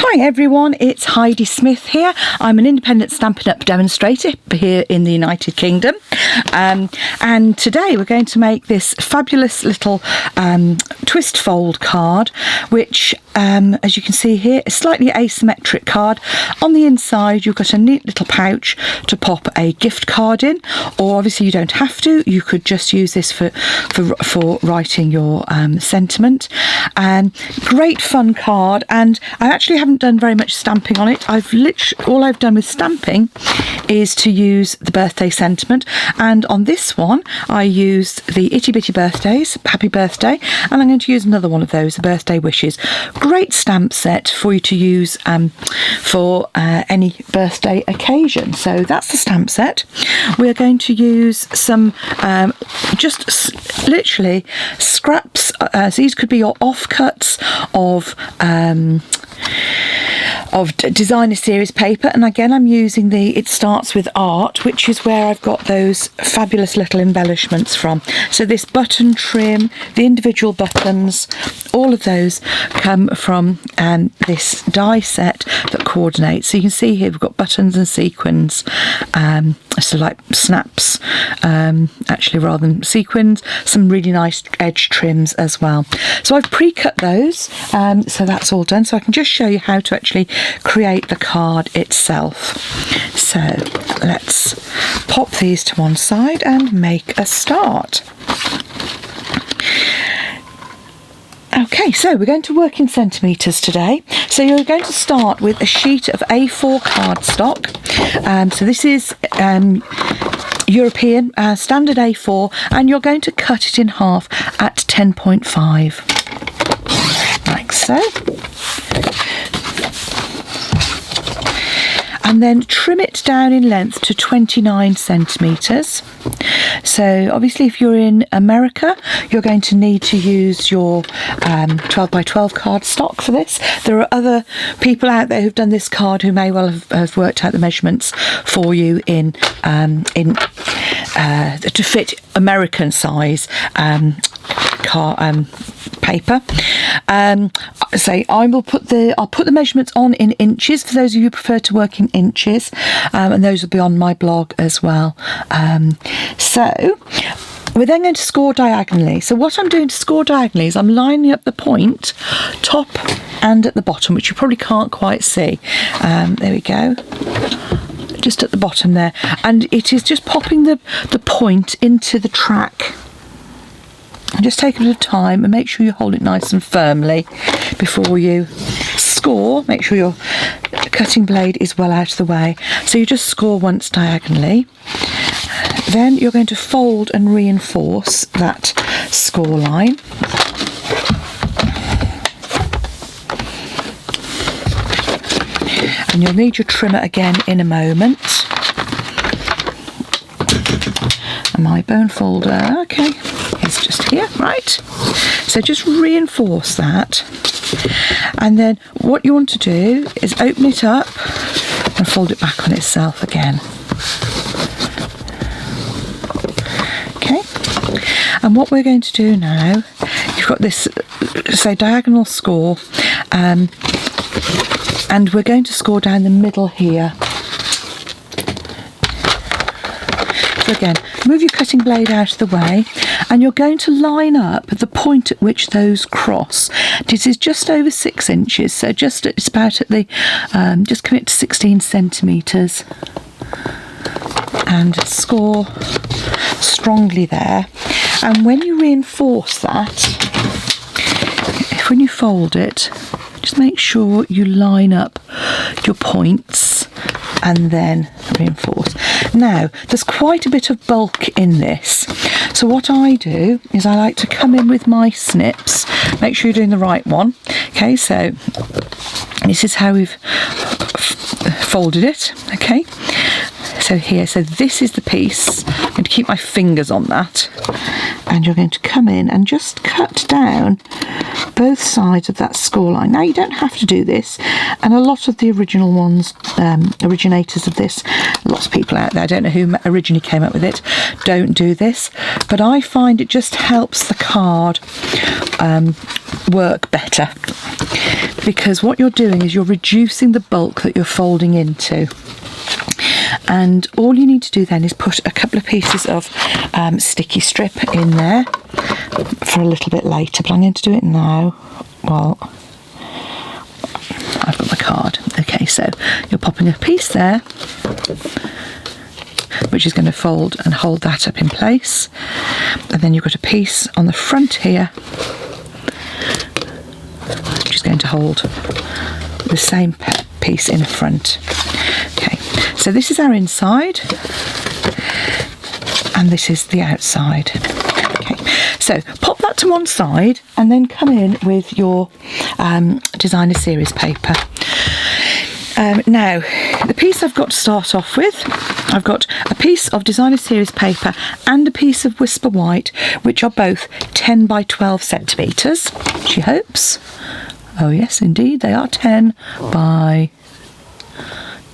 Hi everyone, it's Heidi Smith here. I'm an independent Stampin' Up! Demonstrator here in the United Kingdom, and today we're going to make this fabulous little twist fold card, which as you can see here, is a slightly asymmetric card. On the inside you've got a neat little pouch to pop a gift card in, or obviously you don't have to, you could just use this for writing your sentiment. Great fun card, and I actually haven't done very much stamping on it. All I've done with stamping is to use the birthday sentiment, and on this one I used the Itty Bitty Birthdays, Happy Birthday, and I'm going to use another one of those, the Birthday Wishes. Great stamp set for you to use for any birthday occasion. So that's the stamp set. We're going to use some literally scraps. So these could be your offcuts of designer series paper, and again I'm using the It Starts With Art, which is where I've got those fabulous little embellishments from. So this button trim, the individual buttons, all of those come from this die set that coordinates. So you can see here we've got buttons and sequins, so like snaps actually rather than sequins, some really nice edge trims as well. So I've pre-cut those, so that's all done, so I can just show you how to actually create the card itself. So let's pop these to one side and make a start. Okay, so we're going to work in centimetres today. So you're going to start with a sheet of A4 cardstock. So this is European standard A4, and you're going to cut it in half at 10.5, like so. And then trim it down in length to 29 centimetres. So obviously if you're in America, you're going to need to use your 12 by 12 cardstock for this. There are other people out there who've done this card who may well have worked out the measurements for you to fit American size paper. I'll put the measurements on in inches for those of you who prefer to work in inches, and those will be on my blog as well. So we're then going to score diagonally. So what I'm doing to score diagonally is I'm lining up the point top and at the bottom, which you probably can't quite see. There we go, just at the bottom there, and it is just popping the point into the track. And just take a bit of time and make sure you hold it nice and firmly before you score. Make sure your cutting blade is well out of the way. So you just score once diagonally. Then you're going to fold and reinforce that score line. And you'll need your trimmer again in a moment. And my bone folder, okay, it's just here, right? So just reinforce that, and then what you want to do is open it up and fold it back on itself again. Okay, and what we're going to do now, you've got this diagonal score, and we're going to score down the middle here. So again, move your cutting blade out of the way, and you're going to line up the point at which those cross. This is just over 6 inches, so it's about at the just commit to 16 centimetres, and score strongly there. And when you reinforce that, when you fold it, just make sure you line up your points and then reinforce. Now, there's quite a bit of bulk in this, so what I do is I like to come in with my snips. Make sure you're doing the right one. Okay, so this is how we've folded it. Okay, so here, so this is the piece. I'm going to keep my fingers on that, and you're going to come in and just cut down both sides of that score line. Now you don't have to do this, and a lot of the original ones, originators of this, lots of people out there, I don't know who originally came up with it, don't do this, but I find it just helps the card work better. because what you're doing is you're reducing the bulk that you're folding into. And all you need to do then is put a couple of pieces of sticky strip in there for a little bit later, but I'm going to do it now. Well, I've got my card. Okay, so you're popping a piece there, which is going to fold and hold that up in place. And then you've got a piece on the front here, which is going to hold the same piece in front. Okay, so this is our inside, and this is the outside. Okay, so pop that to one side, and then come in with your designer series paper. Now, the piece I've got to start off with, I've got a piece of designer series paper and a piece of Whisper White, which are both 10 by 12 centimetres, she hopes. Oh yes, indeed, they are 10 by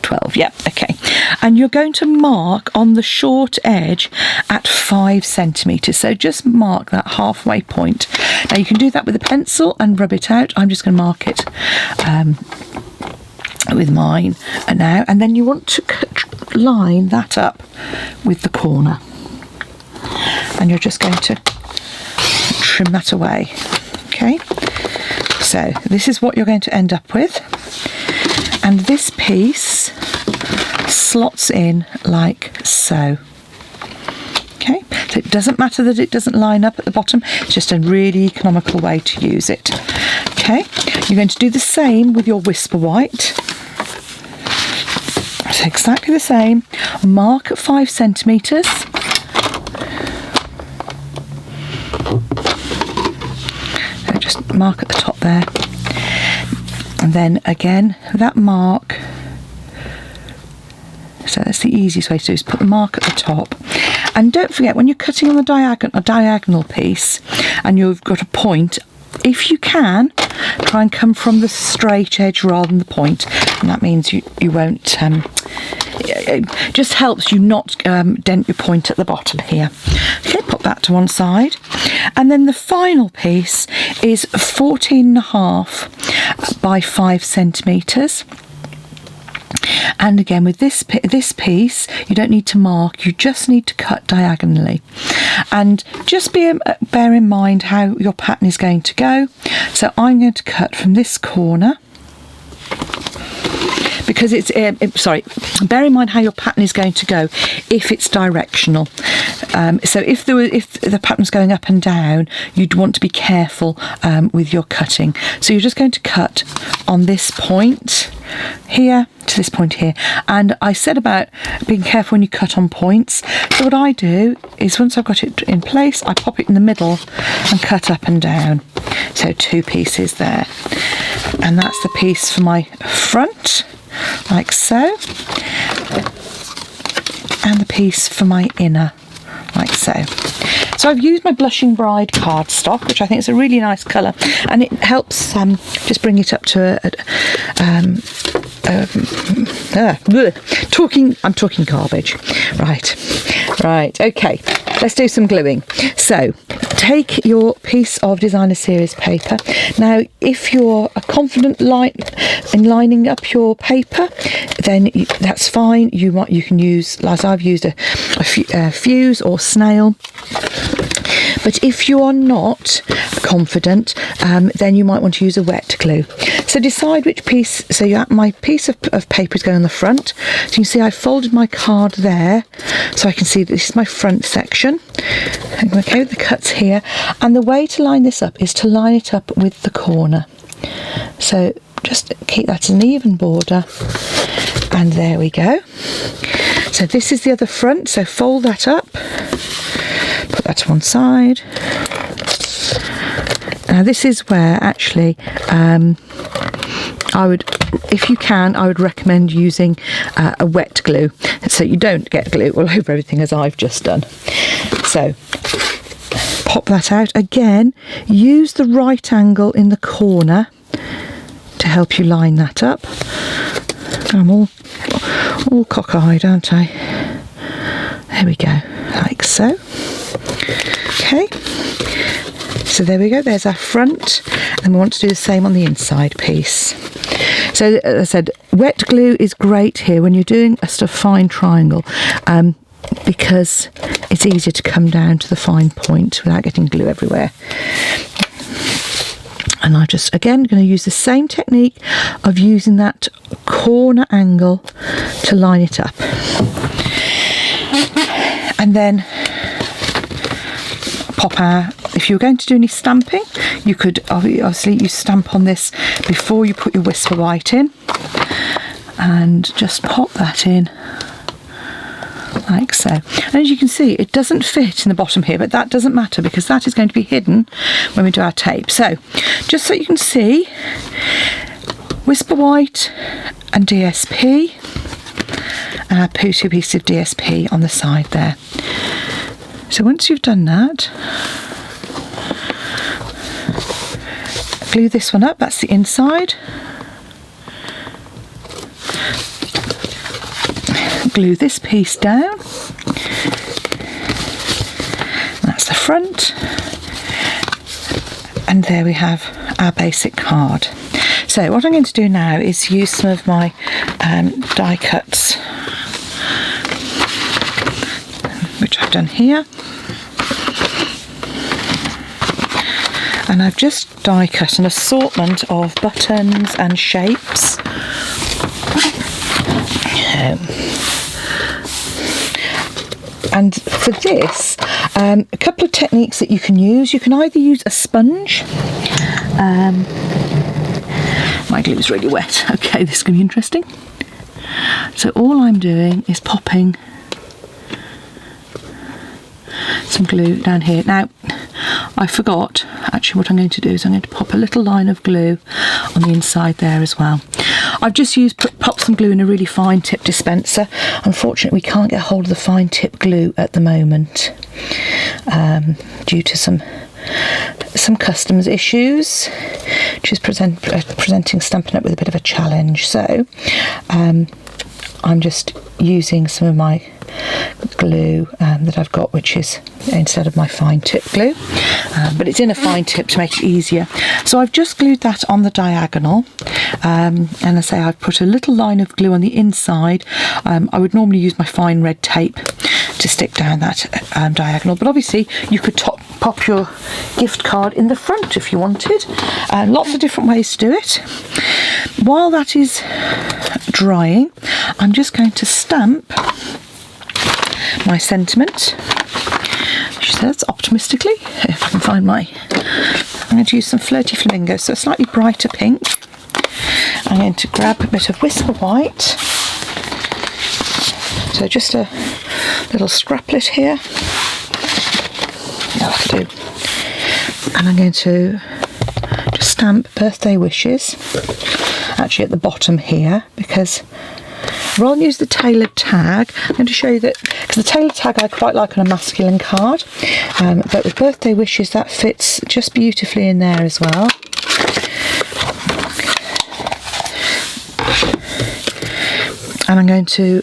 12, yeah, okay. And you're going to mark on the short edge at 5 centimetres, so just mark that halfway point. Now you can do that with a pencil and rub it out. I'm just going to mark it with mine now, and then you want to line that up with the corner, and you're just going to trim that away. Okay, so this is what you're going to end up with, and this piece slots in like so. Okay, so it doesn't matter that it doesn't line up at the bottom, it's just a really economical way to use it. Okay, you're going to do the same with your Whisper White. So exactly the same, mark at 5 centimetres. So just mark at the top there. And then again, that mark, so that's the easiest way to do is put the mark at the top. And don't forget, when you're cutting on the diagonal piece and you've got a point, if you can, try and come from the straight edge rather than the point, and that means you won't, it just helps you not dent your point at the bottom here. Okay, pop that to one side, and then the final piece is 14.5 by 5 centimetres. And again, with this piece, you don't need to mark, you just need to cut diagonally. And just bear in mind how your pattern is going to go. So I'm going to cut from this corner, because it's bear in mind how your pattern is going to go if it's directional. So if the pattern's going up and down, you'd want to be careful with your cutting. So you're just going to cut on this point here to this point here, and I said about being careful when you cut on points. So what I do is, once I've got it in place, I pop it in the middle and cut up and down. So 2 pieces there, and that's the piece for my front, like so, and the piece for my inner, like so. So I've used my Blushing Bride cardstock, which I think is a really nice colour, and it helps just bring it up to I'm talking garbage. Right, okay, let's do some gluing. So take your piece of designer series paper. Now, if you're confident in lining up your paper, then that's fine. You can use, as I've used, a fuse or snail. But if you are not confident, then you might want to use a wet glue. So decide which piece. So my piece of paper is going on the front. So you can see I folded my card there, so I can see that this is my front section. Okay, with the cuts here. And the way to line this up is to line it up with the corner. So just keep that an even border. And there we go. So this is the other front. So fold that up. Put that to one side. Now this is where actually I would, if you can, I would recommend using a wet glue, so you don't get glue all over everything as I've just done. So pop that out again. Use the right angle in the corner to help you line that up. I'm all cockeyed, aren't I? There we go, like so. Okay, So there we go, there's our front, and we want to do the same on the inside piece. So as I said, wet glue is great here when you're doing a sort of fine triangle, because it's easier to come down to the fine point without getting glue everywhere. And I just, again, going to use the same technique of using that corner angle to line it up. And then pop our, if you're going to do any stamping, you could obviously you stamp on this before you put your Whisper White in, and just pop that in like so. And as you can see, it doesn't fit in the bottom here, but that doesn't matter because that is going to be hidden when we do our tape. So just so you can see, Whisper White and DSP, and our two pieces of DSP on the side there. So once you've done that, glue this one up, that's the inside. Glue this piece down, that's the front, and there we have our basic card. So what I'm going to do now is use some of my die cuts, which I've done here, and I've just die cut an assortment of buttons and shapes. And for this, a couple of techniques that you can use. You can either use a sponge. My glue is really wet. Okay, this is going to be interesting. So all I'm doing is popping some glue down here. Now, I forgot, actually what I'm going to do is I'm going to pop a little line of glue on the inside there as well. I've just popped some glue in a really fine tip dispenser. Unfortunately, we can't get hold of the fine tip glue at the moment due to some customs issues, which is presenting Stampin' Up with a bit of a challenge. So I'm just using some of my glue that I've got, which is instead of my fine tip glue, but it's in a fine tip to make it easier. So I've just glued that on the diagonal, and I say I've put a little line of glue on the inside. I would normally use my fine red tape to stick down that diagonal, but obviously you could pop your gift card in the front if you wanted. Lots of different ways to do it. While that is drying, I'm just going to stamp my sentiment, which says optimistically, if I can find my, I'm going to use some Flirty Flamingo, so a slightly brighter pink. I'm going to grab a bit of Whisper White, so just a little scraplet here, that'll do. And I'm going to just stamp birthday wishes actually at the bottom here, because rather than use the tailored tag, I'm going to show you that, because the tailored tag I quite like on a masculine card, but with birthday wishes that fits just beautifully in there as well. And I'm going to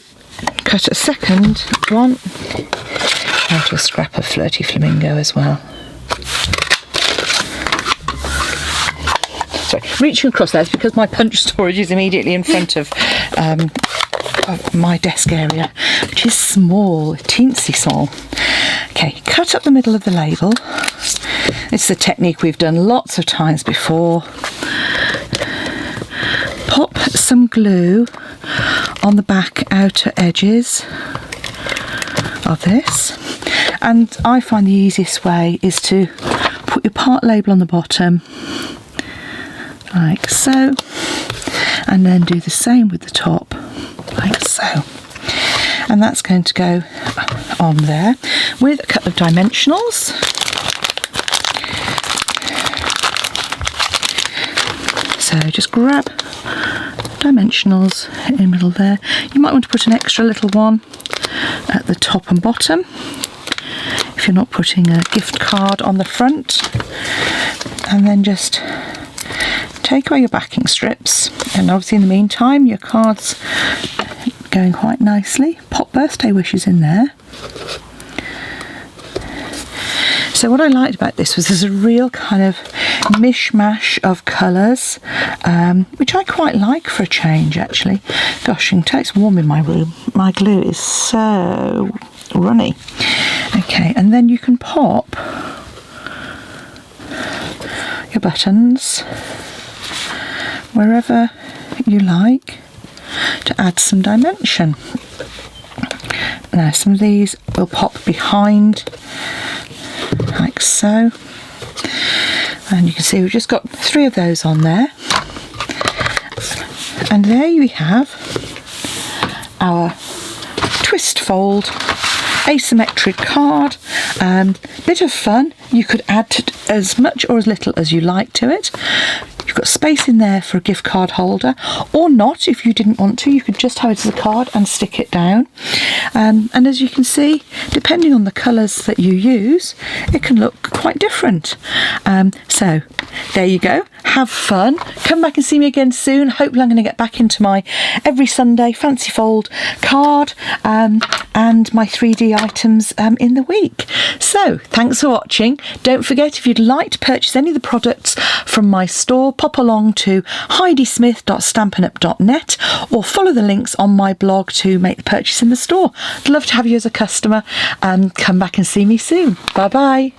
cut a second one out of a scrap of Flirty Flamingo as well. Sorry, reaching across there is because my punch storage is immediately in front of my desk area, which is small, teensy small. Okay, cut up the middle of the label. It's a technique we've done lots of times before. Pop some glue on the back outer edges of this, and I find the easiest way is to put your part label on the bottom like so, and then do the same with the top like so, and that's going to go on there with a couple of dimensionals. So just grab dimensionals in the middle there. You might want to put an extra little one at the top and bottom if you're not putting a gift card on the front, and then just take away your backing strips, and obviously in the meantime your card's going quite nicely. Pop birthday wishes in there. So So what I liked about this was there's a real kind of mishmash of colours, which I quite like for a change actually. Gosh, you can tell it's warm in my room. My glue is so runny. Okay, and then you can pop your buttons wherever you like to add some dimension. Now some of these will pop behind like so, and you can see we've just got 3 of those on there, and there we have our twist fold asymmetric card. Bit of fun. You could add as much or as little as you like to it. You've got space in there for a gift card holder, or not. If you didn't want to, you could just have it as a card and stick it down. And as you can see, depending on the colours that you use, it can look quite different. So there you go. Have fun. Come back and see me again soon. Hopefully I'm going to get back into my every Sunday fancy fold card and my 3D items in the week. So thanks for watching. Don't forget, if you'd like to purchase any of the products from my store, pop along to heidismith.stampinup.net or follow the links on my blog to make the purchase in the store. I'd love to have you as a customer. Come back and see me soon. Bye bye.